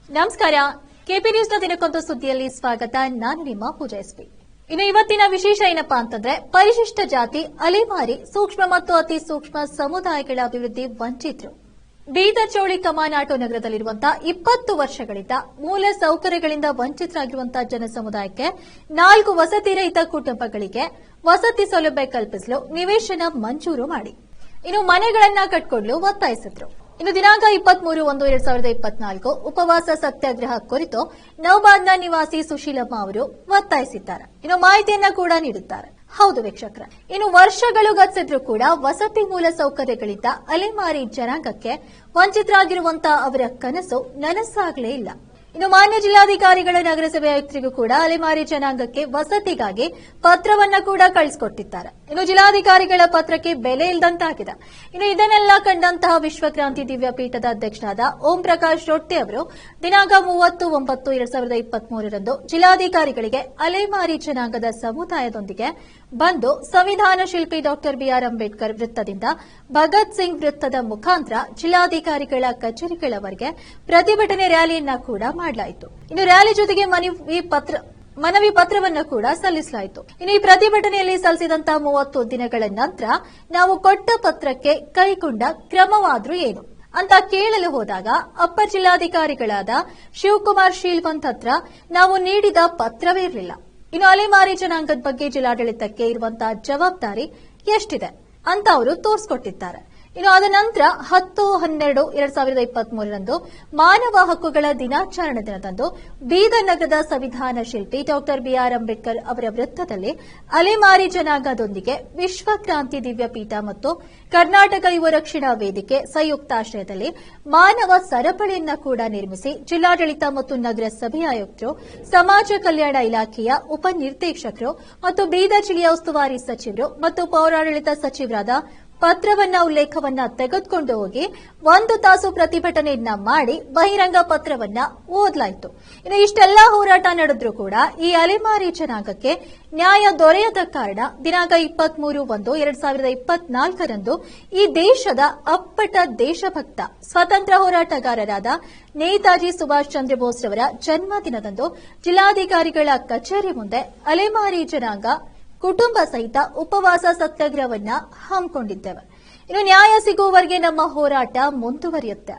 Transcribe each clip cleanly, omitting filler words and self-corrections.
ನಮಸ್ಕಾರ. ಕೆಪಿ ನ್ಯೂಸ್ನ ದಿನಕ್ಕೊಂದು ಸುದ್ದಿಯಲ್ಲಿ ಸ್ವಾಗತ. ನಾನು ನಿಮ್ಮ ಪೂಜಾ ಎಸ್ಪಿ. ಇನ್ನು ಇವತ್ತಿನ ವಿಶೇಷ ಏನಪ್ಪಾ ಅಂತಂದ್ರೆ, ಪರಿಶಿಷ್ಟ ಜಾತಿ, ಅಲೆಮಾರಿ, ಸೂಕ್ಷ್ಮ ಮತ್ತು ಅತಿ ಸೂಕ್ಷ್ಮ ಸಮುದಾಯಗಳ ಅಭಿವೃದ್ಧಿ ವಂಚಿತರು. ಬೀದರ್ ಚೌಳಿ ಕಮಾನ್ ಆಟೋ ನಗರದಲ್ಲಿರುವಂತಹ 20 ವರ್ಷಗಳಿಂದ ಮೂಲ ಸೌಕರ್ಯಗಳಿಂದ ವಂಚಿತರಾಗಿರುವಂತಹ ಜನಸಮುದಾಯಕ್ಕೆ 4 ವಸತಿ ರಹಿತ ಕುಟುಂಬಗಳಿಗೆ ವಸತಿ ಸೌಲಭ್ಯ ಕಲ್ಪಿಸಲು ನಿವೇಶನ ಮಂಜೂರು ಮಾಡಿ ಇನ್ನು ಮನೆಗಳನ್ನ ಕಟ್ಟಿಕೊಳ್ಳಲು ಒತ್ತಾಯಿಸಿದ್ರು. ಇನ್ನು ದಿನಾಂಕ 23/1/2024 ಉಪವಾಸ ಸತ್ಯಾಗ್ರಹ ಕುರಿತು ನೌಬಾದ್ನ ನಿವಾಸಿ ಸುಶೀಲಮ್ಮ ಅವರು ಒತ್ತಾಯಿಸಿದ್ದಾರೆ. ಇನ್ನು ಮಾಹಿತಿಯನ್ನ ಕೂಡ ನೀಡಿದ್ದಾರೆ. ಹೌದು ವೀಕ್ಷಕರ, ಇನ್ನು ವರ್ಷಗಳು ಗತಿಸಿದ್ರೂ ಕೂಡ ವಸತಿ ಮೂಲ ಸೌಕರ್ಯಗಳಿಂದ ಅಲೆಮಾರಿ ಜನಾಂಗಕ್ಕೆ ವಂಚಿತರಾಗಿರುವಂತಹ ಅವರ ಕನಸು ನನಸಾಗಲೇ ಇಲ್ಲ. ಇನ್ನು ಮಾನ್ಯ ಜಿಲ್ಲಾಧಿಕಾರಿಗಳ ನಗರಸಭೆ ಆಯುಕ್ತರಿಗೂ ಕೂಡ ಅಲೆಮಾರಿ ಜನಾಂಗಕ್ಕೆ ವಸತಿಗಾಗಿ ಪತ್ರವನ್ನ ಕೂಡ ಕಳಿಸಿಕೊಟ್ಟಿದ್ದಾರೆ. ಇನ್ನು ಜಿಲ್ಲಾಧಿಕಾರಿಗಳ ಪತ್ರಕ್ಕೆ ಬೆಲೆ ಇಲ್ಲದಂತಾಗಿದೆ. ಇನ್ನು ಇದನ್ನೆಲ್ಲ ಕಂಡಂತಹ ವಿಶ್ವಕ್ರಾಂತಿ ದಿವ್ಯ ಪೀಠದ ಅಧ್ಯಕ್ಷರಾದ ಓಂ ಪ್ರಕಾಶ್ ರೊಟ್ಟಿ ಅವರು ದಿನಾಂಕ 30/9/2023 ಜಿಲ್ಲಾಧಿಕಾರಿಗಳಿಗೆ ಅಲೆಮಾರಿ ಜನಾಂಗದ ಸಮುದಾಯದೊಂದಿಗೆ ಬಂದು ಸಂವಿಧಾನ ಶಿಲ್ಪಿ ಡಾಕ್ಟರ್ ಬಿಆರ್ ಅಂಬೇಡ್ಕರ್ ವೃತ್ತದಿಂದ ಭಗತ್ ಸಿಂಗ್ ವೃತ್ತದ ಮುಖಾಂತರ ಜಿಲ್ಲಾಧಿಕಾರಿಗಳ ಕಚೇರಿಗಳವರೆಗೆ ಪ್ರತಿಭಟನೆ ರ್ಯಾಲಿಯನ್ನ ಕೂಡ ಮಾಡಲಾಯಿತು. ಇನ್ನು ರ್ಯಾಲಿ ಜೊತೆಗೆ ಮನವಿ ಪತ್ರವನ್ನು ಕೂಡ ಸಲ್ಲಿಸಲಾಯಿತು. ಇನ್ನು ಈ ಪ್ರತಿಭಟನೆಯಲ್ಲಿ ಸಲ್ಲಿಸಿದಂತಹ 30 ದಿನಗಳ ನಂತರ ನಾವು ಕೊಟ್ಟ ಪತ್ರಕ್ಕೆ ಕೈಗೊಂಡ ಕ್ರಮವಾದ್ರೂ ಏನು ಅಂತ ಕೇಳಲು ಹೋದಾಗ ಅಪ್ಪರ್ ಜಿಲ್ಲಾಧಿಕಾರಿಗಳಾದ ಶಿವಕುಮಾರ್ ಶೀಲ್ವಂತ್ ಹತ್ರ ನಾವು ನೀಡಿದ ಪತ್ರವೇ ಇರಲಿಲ್ಲ. ಇನ್ನು ಅಲೆಮಾರಿ ಜನಾಂಗದ ಬಗ್ಗೆ ಜಿಲ್ಲಾಡಳಿತಕ್ಕೆ ಇರುವಂತಹ ಜವಾಬ್ದಾರಿ ಎಷ್ಟಿದೆ ಅಂತ ಅವರು ತೋರಿಸಿಕೊಟ್ಟಿದ್ದಾರೆ. ಇನ್ನು ಅದ ನಂತರ 10/12/2023 ಮಾನವ ಹಕ್ಕುಗಳ ದಿನಾಚರಣೆ ದಿನದಂದು ಬೀದರ್ ನಗರದ ಸಂವಿಧಾನ ಶಿಲ್ಪಿ ಡಾಕ್ಟರ್ ಬಿಆರ್ ಅಂಬೇಡ್ಕರ್ ಅವರ ವೃತ್ತದಲ್ಲಿ ಅಲೆಮಾರಿ ಜನಾಂಗದೊಂದಿಗೆ ವಿಶ್ವಕ್ರಾಂತಿ ದಿವ್ಯಪೀಠ ಮತ್ತು ಕರ್ನಾಟಕ ಯುವ ರಕ್ಷಣಾ ವೇದಿಕೆ ಸಂಯುಕ್ತಾಶ್ರಯದಲ್ಲಿ ಮಾನವ ಸರಪಳಿಯನ್ನ ಕೂಡ ನಿರ್ಮಿಸಿ ಜಿಲ್ಲಾಡಳಿತ ಮತ್ತು ನಗರಸಭೆ ಆಯುಕ್ತರು, ಸಮಾಜ ಕಲ್ಯಾಣ ಇಲಾಖೆಯ ಉಪನಿರ್ದೇಶಕರು ಮತ್ತು ಬೀದರ್ ಜಿಲ್ಲೆಯ ಉಸ್ತುವಾರಿ ಸಚಿವರು ಮತ್ತು ಪೌರಾಡಳಿತ ಸಚಿವರಾದ ಪತ್ರವನ್ನ ಉಲ್ಲೇಖವನ್ನ ತೆಗೆದುಕೊಂಡು ಹೋಗಿ 1 ತಾಸು ಪ್ರತಿಭಟನೆಯನ್ನ ಮಾಡಿ ಬಹಿರಂಗ ಪತ್ರವನ್ನ ಓದಲಾಯಿತು. ಇನ್ನು ಇಷ್ಟೆಲ್ಲಾ ಹೋರಾಟ ನಡೆದ್ರೂ ಕೂಡ ಈ ಅಲೆಮಾರಿ ಜನಾಂಗಕ್ಕೆ ನ್ಯಾಯ ದೊರೆಯದ ಕಾರಣ ದಿನಾಂಕ 23/1/2024 ಈ ದೇಶದ ಅಪ್ಪಟ ದೇಶಭಕ್ತ ಸ್ವತಂತ್ರ ಹೋರಾಟಗಾರರಾದ ನೇತಾಜಿ ಸುಭಾಷ್ ಚಂದ್ರ ಬೋಸ್ ರವರ ಜನ್ಮದಿನದಂದು ಜಿಲ್ಲಾಧಿಕಾರಿಗಳ ಕಚೇರಿ ಮುಂದೆ ಅಲೆಮಾರಿ ಜನಾಂಗ ಕುಟುಂಬ ಸಹಿತ ಉಪವಾಸ ಸತ್ಯಾಗ್ರಹವನ್ನ ಹಮ್ಮಿಕೊಂಡಿದ್ದೇವೆ. ಇನ್ನು ನ್ಯಾಯ ಸಿಗುವವರೆಗೆ ನಮ್ಮ ಹೋರಾಟ ಮುಂದುವರಿಯುತ್ತೆ.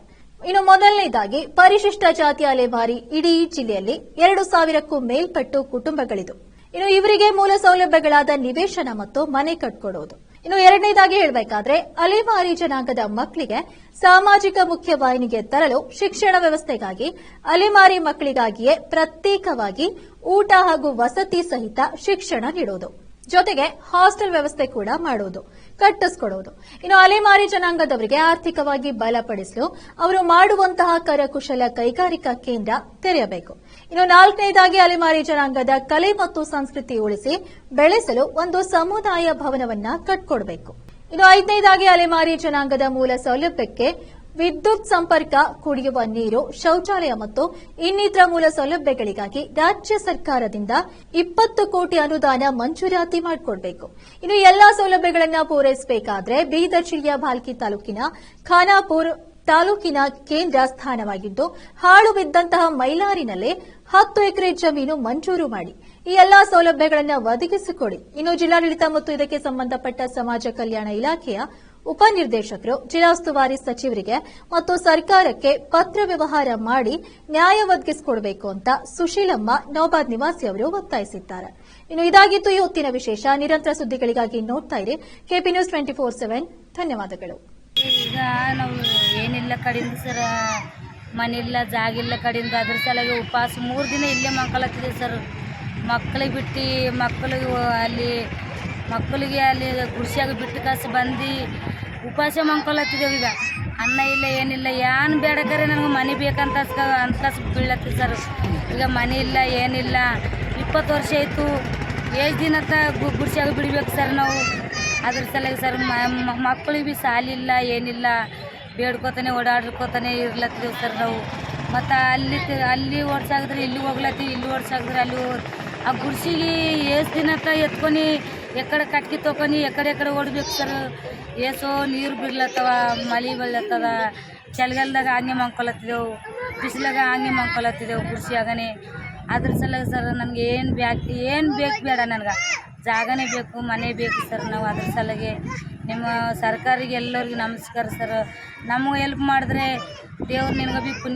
ಇನ್ನು ಮೊದಲನೇದಾಗಿ ಪರಿಶಿಷ್ಟ ಜಾತಿ ಅಲೆಮಾರಿ ಇಡೀ ಜಿಲ್ಲೆಯಲ್ಲಿ 2,000ಕ್ಕೂ ಮೇಲ್ಪಟ್ಟು ಕುಟುಂಬಗಳಿದು. ಇನ್ನು ಇವರಿಗೆ ಮೂಲ ಸೌಲಭ್ಯಗಳಾದ ನಿವೇಶನ ಮತ್ತು ಮನೆ ಕಟ್ಕೊಡೋದು. ಇನ್ನು ಎರಡನೇದಾಗಿ ಹೇಳಬೇಕಾದ್ರೆ ಅಲೆಮಾರಿ ಜನಾಂಗದ ಮಕ್ಕಳಿಗೆ ಸಾಮಾಜಿಕ ಮುಖ್ಯವಾಹಿನಿಗೆ ತರಲು ಶಿಕ್ಷಣ ವ್ಯವಸ್ಥೆಗಾಗಿ ಅಲೆಮಾರಿ ಮಕ್ಕಳಿಗಾಗಿಯೇ ಪ್ರತ್ಯೇಕವಾಗಿ ಊಟ ಹಾಗೂ ವಸತಿ ಸಹಿತ ಶಿಕ್ಷಣ ನೀಡೋದು, ಜೊತೆಗೆ ಹಾಸ್ಟೆಲ್ ವ್ಯವಸ್ಥೆ ಕೂಡ ಮಾಡೋದು, ಕಟ್ಟಿಸಿಕೊಡೋದು. ಇನ್ನು ಅಲೆಮಾರಿ ಜನಾಂಗದವರಿಗೆ ಆರ್ಥಿಕವಾಗಿ ಬಲಪಡಿಸಲು ಅವರು ಮಾಡುವಂತಹ ಕರಕುಶಲ ಕೈಗಾರಿಕಾ ಕೇಂದ್ರ ತೆರೆಯಬೇಕು. ಇನ್ನು 4ನೇದಾಗಿ ಅಲೆಮಾರಿ ಜನಾಂಗದ ಕಲೆ ಮತ್ತು ಸಂಸ್ಕೃತಿ ಉಳಿಸಿ ಬೆಳೆಸಲು ಒಂದು ಸಮುದಾಯ ಭವನವನ್ನ ಕಟ್ಕೊಡಬೇಕು. ಇನ್ನು 5ನೇದಾಗಿ ಅಲೆಮಾರಿ ಜನಾಂಗದ ಮೂಲ ಸೌಲಭ್ಯಕ್ಕೆ ವಿದ್ಯುತ್ ಸಂಪರ್ಕ, ಕುಡಿಯುವ ನೀರು, ಶೌಚಾಲಯ ಮತ್ತು ಇನ್ನಿತರ ಮೂಲ ಸೌಲಭ್ಯಗಳಿಗಾಗಿ ರಾಜ್ಯ ಸರ್ಕಾರದಿಂದ 20 ಕೋಟಿ ಅನುದಾನ ಮಂಜೂರಾತಿ ಮಾಡಿಕೊಡಬೇಕು. ಇನ್ನು ಎಲ್ಲಾ ಸೌಲಭ್ಯಗಳನ್ನು ಪೂರೈಸಬೇಕಾದ್ರೆ ಬೀದರ್ ಜಿಲ್ಲೆಯ ಭಾಲ್ಕಿ ತಾಲೂಕಿನ ಖಾನಾಪುರ ತಾಲೂಕಿನ ಕೇಂದ್ರ ಸ್ಥಾನವಾಗಿದ್ದು ಹಾಳು ಬಿದ್ದಂತಹ ಮೈಲಾರಿನಲ್ಲೇ 10 ಎಕರೆ ಜಮೀನು ಮಂಜೂರು ಮಾಡಿ ಈ ಎಲ್ಲಾ ಸೌಲಭ್ಯಗಳನ್ನು ಒದಗಿಸಿಕೊಡಿ. ಇನ್ನು ಜಿಲ್ಲಾಡಳಿತ ಮತ್ತು ಇದಕ್ಕೆ ಸಂಬಂಧಪಟ್ಟ ಸಮಾಜ ಕಲ್ಯಾಣ ಇಲಾಖೆಯ ಉಪನಿರ್ದೇಶಕರು, ಜಿಲ್ಲಾ ಉಸ್ತುವಾರಿ ಸಚಿವರಿಗೆ ಮತ್ತು ಸರ್ಕಾರಕ್ಕೆ ಪತ್ರ ವ್ಯವಹಾರ ಮಾಡಿ ನ್ಯಾಯ ಒದಗಿಸಿಕೊಡಬೇಕು ಅಂತ ಸುಶೀಲಮ್ಮ ನೌಬಾದ್ ನಿವಾಸಿ ಅವರು ಒತ್ತಾಯಿಸಿದ್ದಾರೆ. ಇನ್ನು ಇದಾಗಿತ್ತು ಈ ಹೊತ್ತಿನ ವಿಶೇಷ. ನಿರಂತರ ಸುದ್ದಿಗಳಿಗಾಗಿ ನೋಡ್ತಾ ಇರಿ ಕೆಪಿ ನ್ಯೂಸ್ 24/7. ಧನ್ಯವಾದಗಳು. ಈಗ ನಾವು ಏನಿಲ್ಲ ಕಡಿಂದ ಸರ್, ಮನೆಯಿಲ್ಲ ಜಾಗಿಲ್ಲ ಕಡಿಂದ, ಅದ್ರ ಸಲುವಾಗಿ ಉಪವಾಸ 3 ದಿನ ಇಲ್ಲೇ ಮಕ್ಕಳತ್ತಿದೆ ಸರ್. ಮಕ್ಕಳಿಗೆ ಅಲ್ಲಿ ಗುಡಿಸ್ಯಾಗ ಬಿಟ್ಟು ಕಾಸು ಬಂದು ಉಪವಾಸ ಮಂಕೊಳತ್ತಿದ್ದೇವೆ. ಈಗ ಅನ್ನ ಇಲ್ಲ ಏನಿಲ್ಲ, ಏನು ಬೇಡಕರೆ ನನಗೆ ಮನೆ ಬೇಕಂತ ಕಾಸು ಬೀಳತ್ತಿ ಸರ್. ಈಗ ಮನೆ ಇಲ್ಲ ಏನಿಲ್ಲ, 20 ವರ್ಷ ಆಯಿತು. ಎಷ್ಟು ದಿನ ಗುಡಿಸ್ಯಾಗ ಬಿಡ್ಬೇಕು ಸರ್ ನಾವು. ಅದ್ರ ಸಲುವಾಗಿ ಸರ್ ಮಕ್ಕಳಿಗೆ ಸಾಲಿಲ್ಲ ಏನಿಲ್ಲ, ಬೇಡ್ಕೋತಾನೆ ಓಡಾಡ್ಕೋತಾನೆ ಇರ್ಲತ್ತಿದ್ದೇವೆ ಸರ್ ನಾವು. ಮತ್ತು ಅಲ್ಲಿ ಓಡ್ಸಾಗಿದ್ರೆ ಇಲ್ಲಿ ಹೋಗ್ಲತ್ತೀವಿ, ಇಲ್ಲಿ ಓಡ್ಸಾಗಿದ್ರೆ ಅಲ್ಲಿ ಆ ಗುಡ್ಸಿಗೆ ಎಷ್ಟು ದಿನ ಎತ್ಕೊಂಡು ಎಕಡೆ ಕಟ್ಗೆ ತೊಗೊಂಡು ಎಕಡೆ ಓಡ್ಬೇಕು ಸರ್. ಏಸೋ ನೀರು ಬಿಡ್ಲತ್ತವ, ಮಳೆ ಬೀಳತ್ತದ, ಚಳಿಗಾಲದಾಗ ಹಂಗೆ ಮಂಕೊಳತ್ತಿದ್ದೆವು. ಬಿಸಿಲಾಗ ಹಂಗೆ ಮಂಕೊಲತ್ತಿದ್ದೆವು ಕುರ್ಸಿಯಾಗನೇ. ಅದ್ರ ಸಲ ಸರ್ ನನಗೆ ಏನು ಬೇಕು ಬೇಡ, ನನಗೆ ಜಾಗನೇ ಬೇಕು, ಮನೆ ಬೇಕು ಸರ್. ನಾವು ಅದ್ರ ಸಲಗೆ ನಿಮ್ಮ ಸರ್ಕಾರಿಗೆ ಎಲ್ಲರಿಗೂ ನಮಸ್ಕಾರ ಸರ್. ನಮಗೆ ಹೆಲ್ಪ್ ಮಾಡಿದ್ರೆ ದೇವ್ರು ನಿನಗೆ ಬಿ ಪುಣ್ಯ